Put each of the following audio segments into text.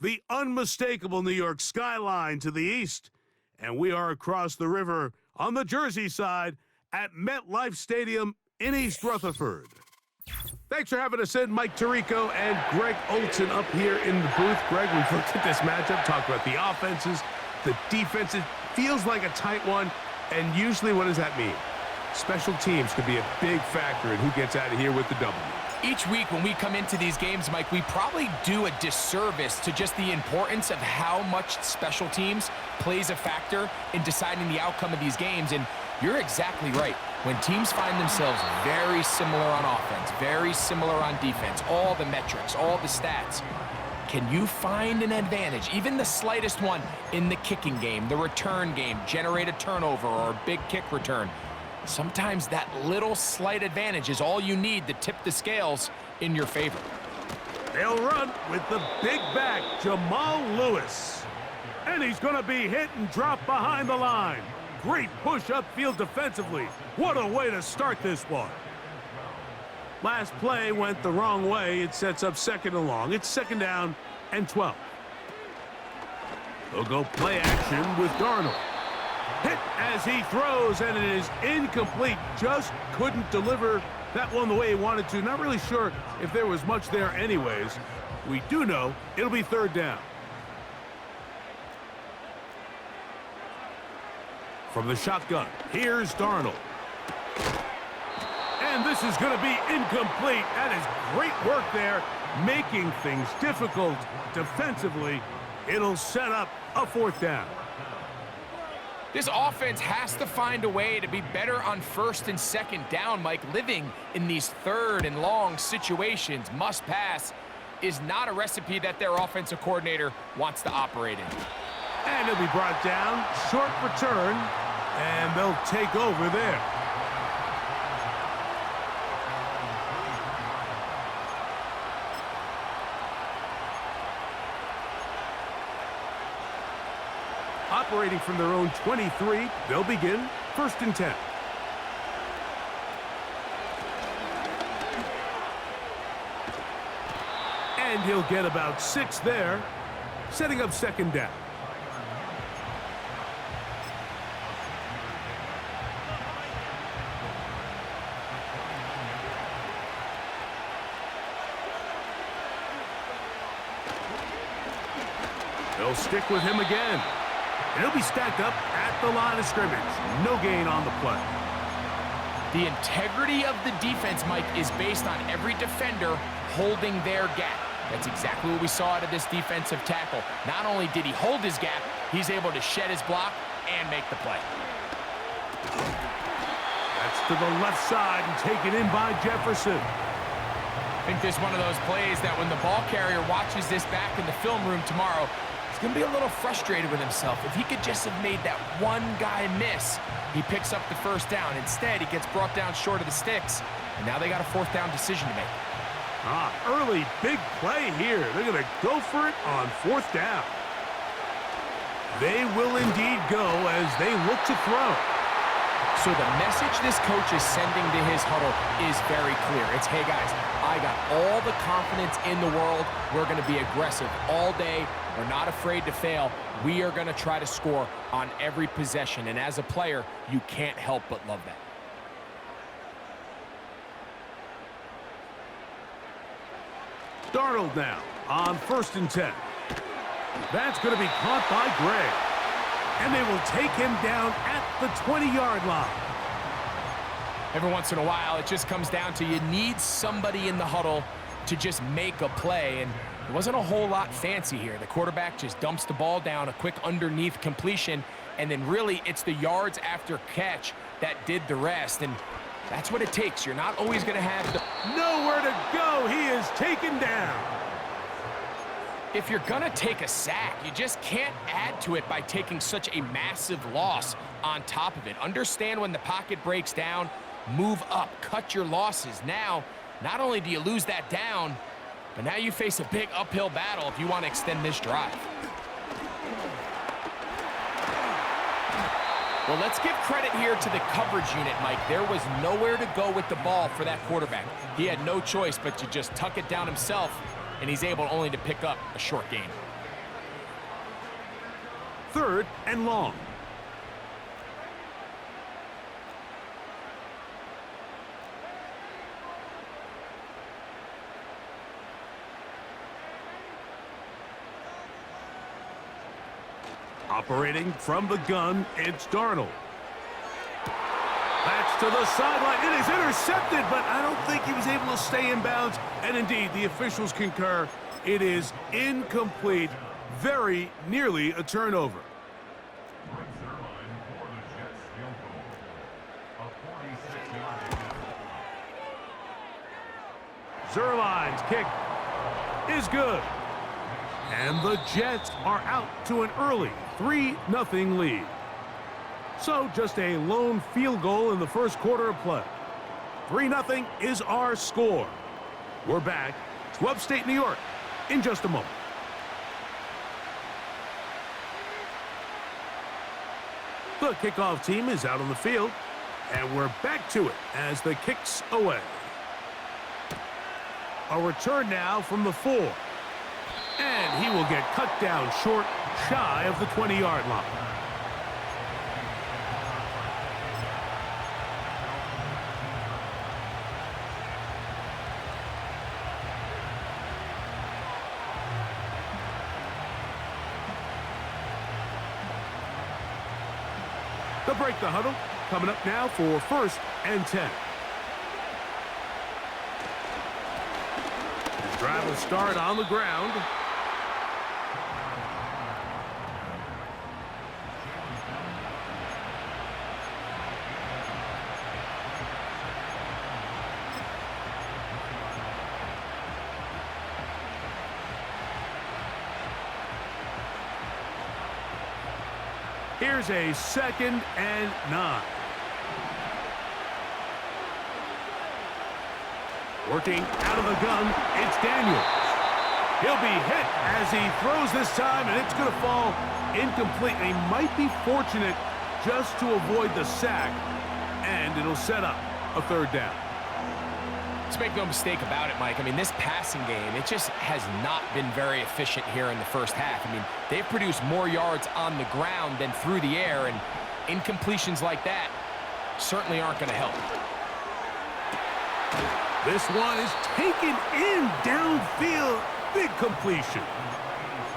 the unmistakable New York skyline to the east, and we are across the river on the Jersey side at MetLife Stadium in East Rutherford. Thanks for having us in, Mike Tirico and Greg Olson up here in the booth. Greg, we've looked at this matchup, talked about the offenses, the defenses. Feels like a tight one, and usually what does that mean? Special teams could be a big factor in who gets out of here with the W. Each week when we come into these games, Mike, we probably do a disservice to just the importance of how much special teams plays a factor in deciding the outcome of these games. And you're exactly right. When teams find themselves very similar on offense, very similar on defense, all the metrics, all the stats, can you find an advantage, even the slightest one, in the kicking game, the return game, generate a turnover or a big kick return? Sometimes that little slight advantage is all you need to tip the scales in your favor. They'll run with the big back, Jamal Lewis. And he's going to be hit and drop behind the line. Great push upfield defensively. What a way to start this one. Last play went the wrong way. It sets up second and long. It's second down and 12. They'll go play action with Darnold. Hit as he throws, and it is incomplete. Just couldn't deliver that one the way he wanted to. Not really sure if there was much there anyways. We do know it'll be third down. From the shotgun, here's Darnold. And this is going to be incomplete. That is great work there, making things difficult defensively. It'll set up a fourth down. This offense has to find a way to be better on first and second down, Mike. Living in these third and long situations, must pass, is not a recipe that their offensive coordinator wants to operate in. And he'll be brought down, short return, and they'll take over there. Operating from their own 23, they'll begin first and 10. And he'll get about 6 there, setting up second down. They'll stick with him again. And he'll be stacked up at the line of scrimmage. No gain on the play. The integrity of the defense, Mike, is based on every defender holding their gap. That's exactly what we saw out of this defensive tackle. Not only did he hold his gap, he's able to shed his block and make the play. That's to the left side and taken in by Jefferson. I think this is one of those plays that when the ball carrier watches this back in the film room tomorrow, going to be a little frustrated with himself. If he could just have made that one guy miss, he picks up the first down. Instead, he gets brought down short of the sticks, and now they got a fourth down decision to make. Early big play here. They're going to go for it on fourth down. They will indeed go as they look to throw. So the message this coach is sending to his huddle is very clear. It's, hey guys, I got all the confidence in the world. We're going to be aggressive all day. We're not afraid to fail. We are going to try to score on every possession. And as a player, you can't help but love that. Darnold now on first and 10. That's going to be caught by Gray. And they will take him down at the 20-yard line. Every once in a while, it just comes down to you need somebody in the huddle to just make a play. And it wasn't a whole lot fancy here. The quarterback just dumps the ball down, a quick underneath completion, and then really it's the yards after catch that did the rest. And that's what it takes. You're not always going to have the... Nowhere to go. He is taken down. If you're going to take a sack, you just can't add to it by taking such a massive loss on top of it. Understand when the pocket breaks down, move up, cut your losses. Now, not only do you lose that down, but now you face a big uphill battle if you want to extend this drive. Well, let's give credit here to the coverage unit, Mike. There was nowhere to go with the ball for that quarterback. He had no choice but to just tuck it down himself, and he's able only to pick up a short gain. 3rd and long. Operating from the gun, it's Darnold. That's to the sideline. It is intercepted, but I don't think he was able to stay in bounds. And indeed, the officials concur. It is incomplete. Very nearly a turnover. Zerline's kick is good. And the Jets are out to an early 3-0 lead. So just a lone field goal in the first quarter of play. 3-0 is our score. We're back to upstate New York in just a moment. The kickoff team is out on the field, and we're back to it as the kick's away. A return now from the 4. And he will get cut down short, shy of the 20-yard line. They'll break the huddle. Coming up now for 1st and 10. Drive will start on the ground. Here's a 2nd and 9. Working out of the gun, it's Daniels. He'll be hit as he throws this time, and it's going to fall incomplete. He might be fortunate just to avoid the sack, and it'll set up a 3rd down. Let's make no mistake about it, Mike. I mean, this passing game, it just has not been very efficient here in the first half. I mean, they've produced more yards on the ground than through the air, and incompletions like that certainly aren't going to help. This one is taken in downfield. Big completion.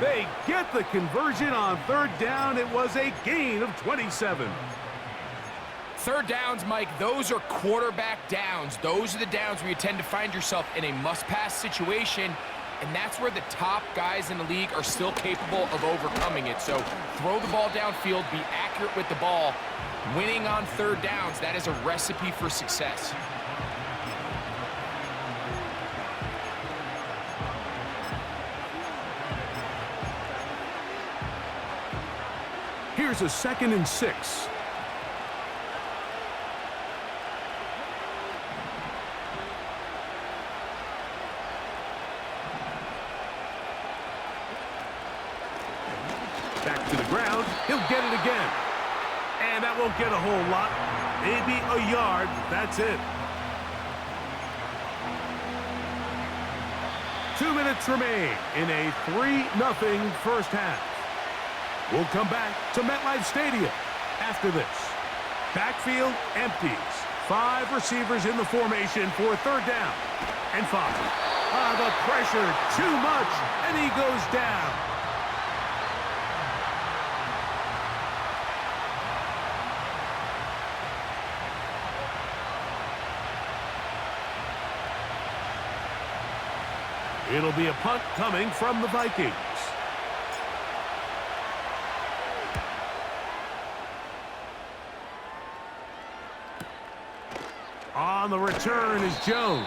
They get the conversion on 3rd down. It was a gain of 27. 3rd downs, Mike, those are quarterback downs. Those are the downs where you tend to find yourself in a must-pass situation, and that's where the top guys in the league are still capable of overcoming it. So throw the ball downfield, be accurate with the ball. Winning on 3rd downs, that is a recipe for success. Here's a 2nd and 6. Back to the ground. He'll get it again. And that won't get a whole lot. Maybe a yard. That's it. 2 minutes remain in a 3-0 first half. We'll come back to MetLife Stadium after this. Backfield empties. 5 receivers in the formation for 3rd down and 5. The pressure too much, and he goes down. It'll be a punt coming from the Vikings. On the return is Jones.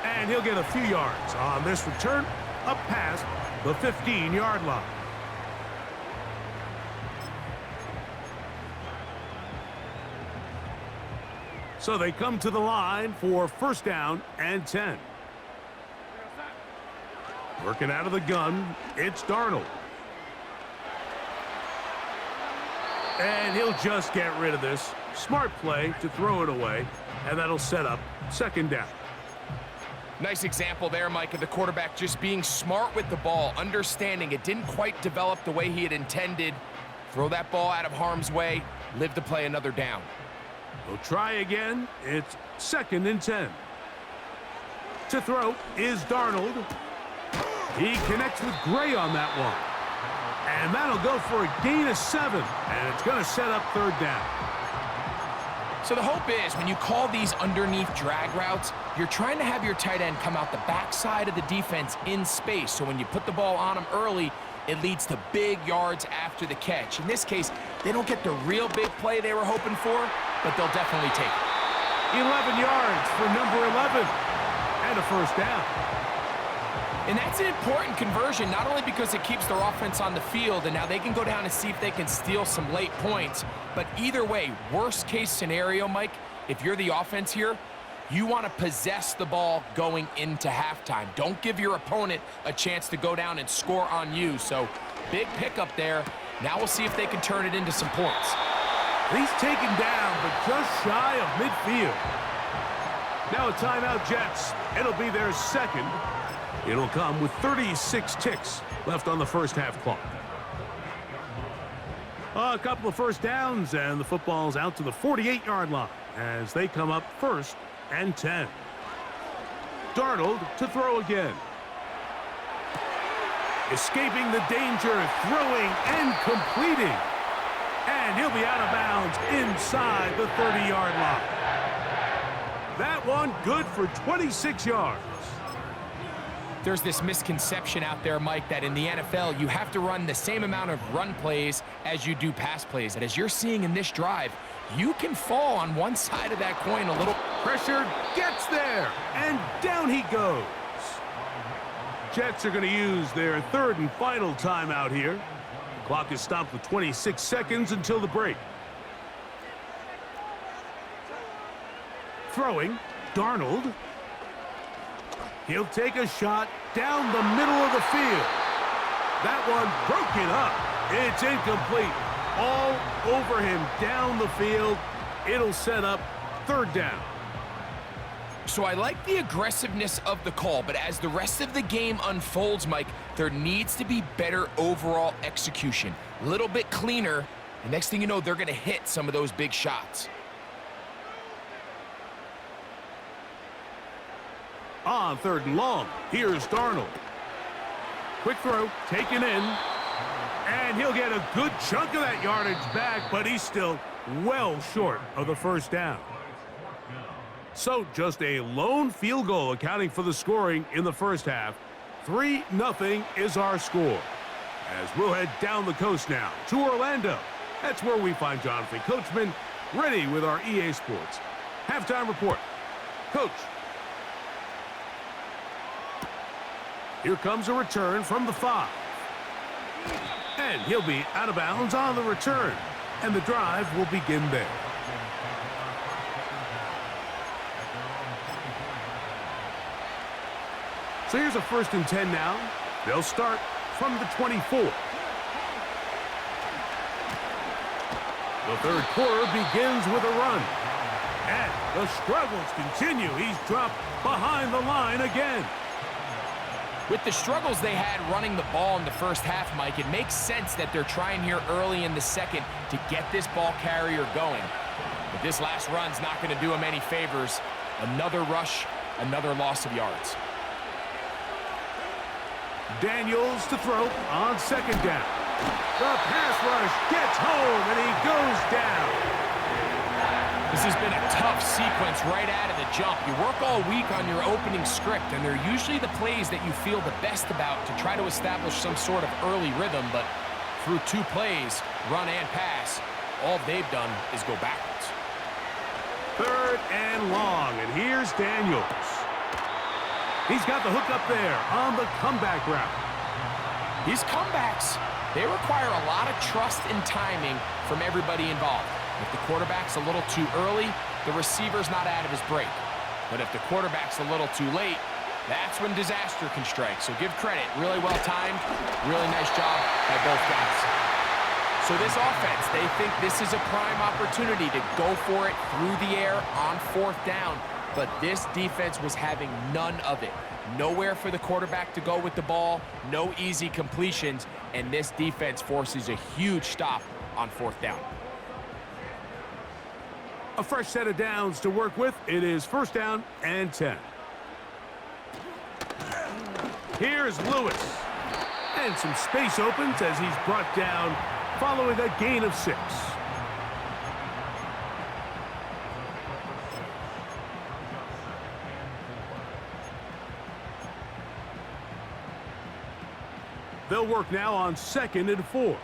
And he'll get a few yards on this return up past the 15-yard line. So they come to the line for 1st down and 10. Working out of the gun, it's Darnold. And he'll just get rid of this. Smart play to throw it away, and that'll set up 2nd down. Nice example there, Mike, of the quarterback just being smart with the ball, understanding it didn't quite develop the way he had intended, Throw that ball out of harm's way, live to play another down. We'll try again. It's 2nd and 10. To throw is Darnold. He connects with Gray on that one. And that'll go for a gain of 7. And it's going to set up 3rd down. So the hope is when you call these underneath drag routes, you're trying to have your tight end come out the backside of the defense in space. So when you put the ball on him early, it leads to big yards after the catch. In this case, they don't get the real big play they were hoping for, but they'll definitely take it. 11 yards for number 11. And a 1st down. And that's an important conversion, not only because it keeps their offense on the field, and now they can go down and see if they can steal some late points, but either way, worst case scenario, Mike, if you're the offense here, you want to possess the ball going into halftime. Don't give your opponent a chance to go down and score on you. So big pickup there. Now we'll see if they can turn it into some points. He's taken down, but just shy of midfield. Now a timeout, Jets. It'll be their 2nd. It'll come with 36 ticks left on the 1st half clock. A couple of 1st downs, and the football's out to the 48-yard line as they come up 1st and 10. Darnold to throw again. Escaping the danger, throwing and completing. And he'll be out of bounds inside the 30-yard line. That one good for 26 yards. There's this misconception out there, Mike, that in the NFL, you have to run the same amount of run plays as you do pass plays. And as you're seeing in this drive, you can fall on one side of that coin a little. Pressure gets there, and down he goes. Jets are going to use their 3rd and final timeout here. The clock is stopped with 26 seconds until the break. Throwing, Darnold. He'll take a shot down the middle of the field. That one broken up. It's incomplete. All over him down the field. It'll set up 3rd down. So I like the aggressiveness of the call, but as the rest of the game unfolds, Mike, there needs to be better overall execution. A little bit cleaner, and next thing you know, they're going to hit some of those big shots. On 3rd and long, here's Darnold. Quick throw, taken in. And he'll get a good chunk of that yardage back, but he's still well short of the 1st down. So just a lone field goal accounting for the scoring in the 1st half. 3-0 is our score. As we'll head down the coast now to Orlando. That's where we find Jonathan Coachman ready with our EA Sports halftime report. Coach. Here comes a return from the 5. And he'll be out of bounds on the return. And the drive will begin there. So here's a 1st and 10 now. They'll start from the 24. The 3rd quarter begins with a run. And the struggles continue. He's dropped behind the line again. With the struggles they had running the ball in the 1st half, Mike, it makes sense that they're trying here early in the 2nd to get this ball carrier going. But this last run's not going to do him any favors. Another rush, another loss of yards. Daniels to throw on 2nd down. The pass rush gets home, and he goes down. This has been a tough sequence right out of the jump. You work all week on your opening script, and they're usually the plays that you feel the best about to try to establish some sort of early rhythm, but through 2 plays, run and pass, all they've done is go backwards. 3rd and long, and here's Daniels. He's got the hook up there on the comeback route. These comebacks, they require a lot of trust and timing from everybody involved. If the quarterback's a little too early, the receiver's not out of his break. But if the quarterback's a little too late, that's when disaster can strike. So give credit, really well timed, really nice job by both guys. So this offense, they think this is a prime opportunity to go for it through the air on 4th down. But this defense was having none of it. Nowhere for the quarterback to go with the ball, no easy completions, and this defense forces a huge stop on 4th down. A fresh set of downs to work with. It is 1st down and 10. Here's Lewis. And some space opens as he's brought down following a gain of 6. They'll work now on 2nd and 4.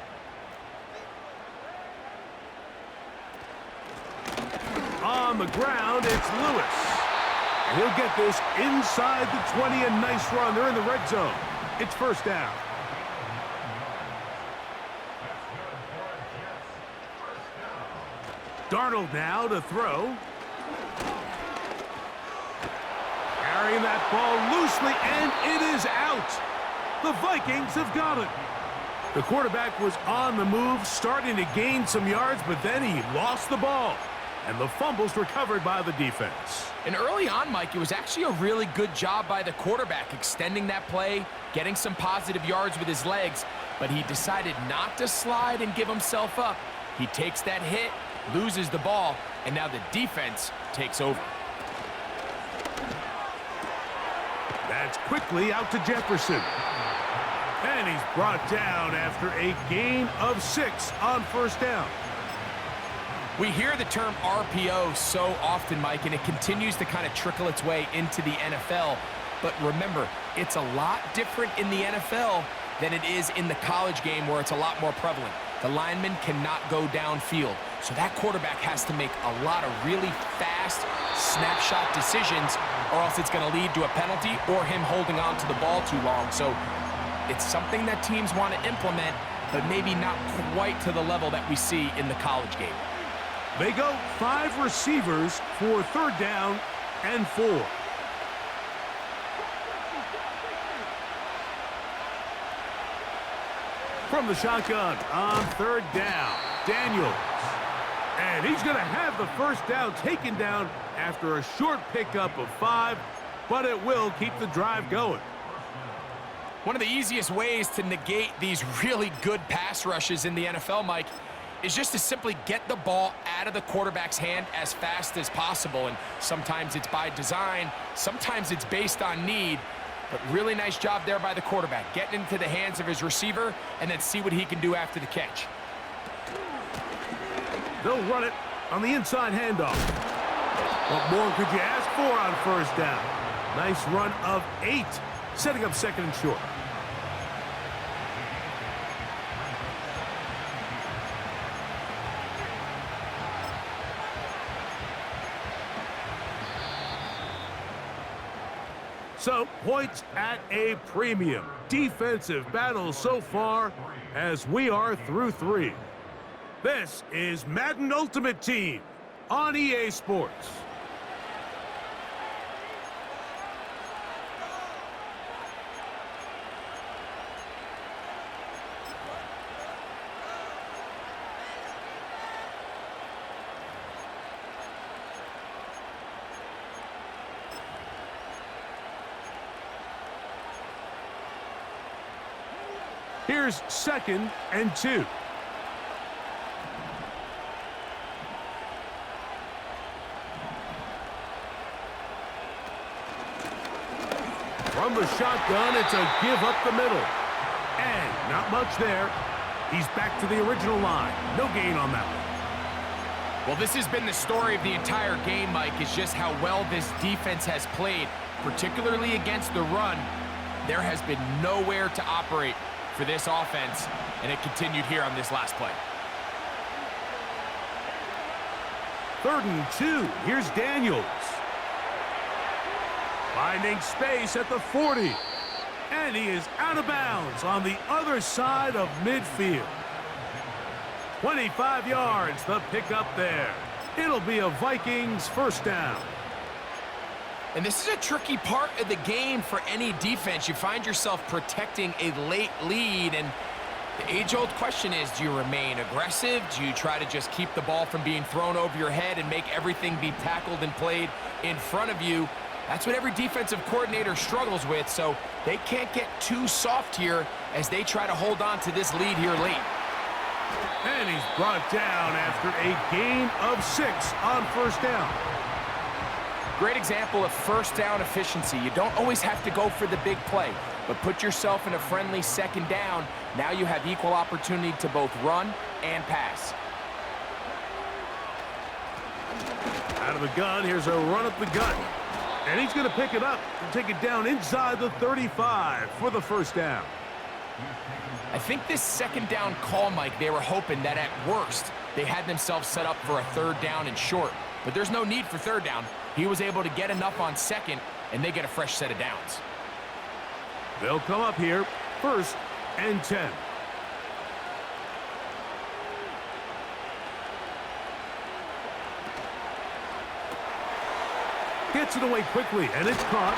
On the ground, it's Lewis. And he'll get this inside the 20, a nice run. They're in the red zone. It's 1st down. Darnold now to throw. Carrying that ball loosely, and it is out. The Vikings have got it. The quarterback was on the move, starting to gain some yards, but then he lost the ball. And the fumble's recovered by the defense. And early on, Mike, it was actually a really good job by the quarterback, extending that play, getting some positive yards with his legs, but he decided not to slide and give himself up. He takes that hit, loses the ball, and now the defense takes over. That's quickly out to Jefferson. And he's brought down after a gain of 6 on 1st down. We hear the term RPO so often, Mike, and it continues to kind of trickle its way into the NFL. But remember, it's a lot different in the NFL than it is in the college game where it's a lot more prevalent. The lineman cannot go downfield. So that quarterback has to make a lot of really fast snapshot decisions, or else it's going to lead to a penalty or him holding on to the ball too long. So it's something that teams want to implement, but maybe not quite to the level that we see in the college game. They go 5 receivers for 3rd down and 4. From the shotgun on 3rd down, Daniels. And he's going to have the 1st down taken down after a short pickup of 5, but it will keep the drive going. One of the easiest ways to negate these really good pass rushes in the NFL, Mike, is just to simply get the ball out of the quarterback's hand as fast as possible. And sometimes it's by design, sometimes it's based on need, but really nice job there by the quarterback, getting into the hands of his receiver and then see what he can do after the catch. They'll run it on the inside handoff. What more could you ask for on 1st down? Nice run of 8, setting up 2nd and short. So, points at a premium. Defensive battle so far as we are through 3. This is Madden Ultimate Team on EA Sports. Here's 2nd and 2. From the shotgun, it's a give up the middle. And not much there. He's back to the original line. No gain on that one. Well, this has been the story of the entire game, Mike, is just how well this defense has played, particularly against the run. There has been nowhere to operate for this offense, and it continued here on this last play. 3rd and 2. Here's Daniels. Finding space at the 40. And he is out of bounds on the other side of midfield. 25 yards, the pickup there. It'll be a Vikings 1st down. And this is a tricky part of the game for any defense. You find yourself protecting a late lead, and the age-old question is, do you remain aggressive? Do you try to just keep the ball from being thrown over your head and make everything be tackled and played in front of you? That's what every defensive coordinator struggles with, so they can't get too soft here as they try to hold on to this lead here late. And he's brought down after a gain of 6 on first down. Great example of first down efficiency. You don't always have to go for the big play, but put yourself in a friendly second down. Now you have equal opportunity to both run and pass. Out of the gun, here's a run up the gut. And he's going to pick it up and take it down inside the 35 for the first down. I think this second down call, Mike, they were hoping that at worst, they had themselves set up for a third down and short. But there's no need for third down. He was able to get enough on second, and they get a fresh set of downs. They'll come up here, 1st and 10. Gets it away quickly, and it's caught.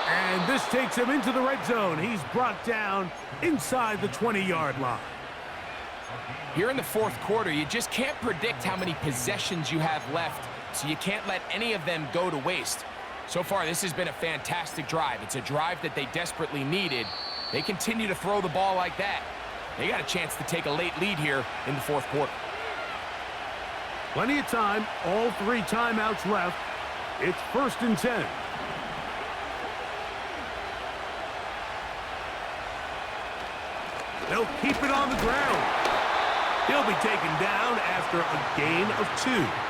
And this takes him into the red zone. He's brought down inside the 20-yard line. Here in the fourth quarter, you just can't predict how many possessions you have left, so you can't let any of them go to waste. So far, this has been a fantastic drive. It's a drive that they desperately needed. They continue to throw the ball like that. They got a chance to take a late lead here in the fourth quarter. Plenty of time, all 3 timeouts left. It's 1st and 10. They'll keep it on the ground. He'll be taken down after a gain of 2.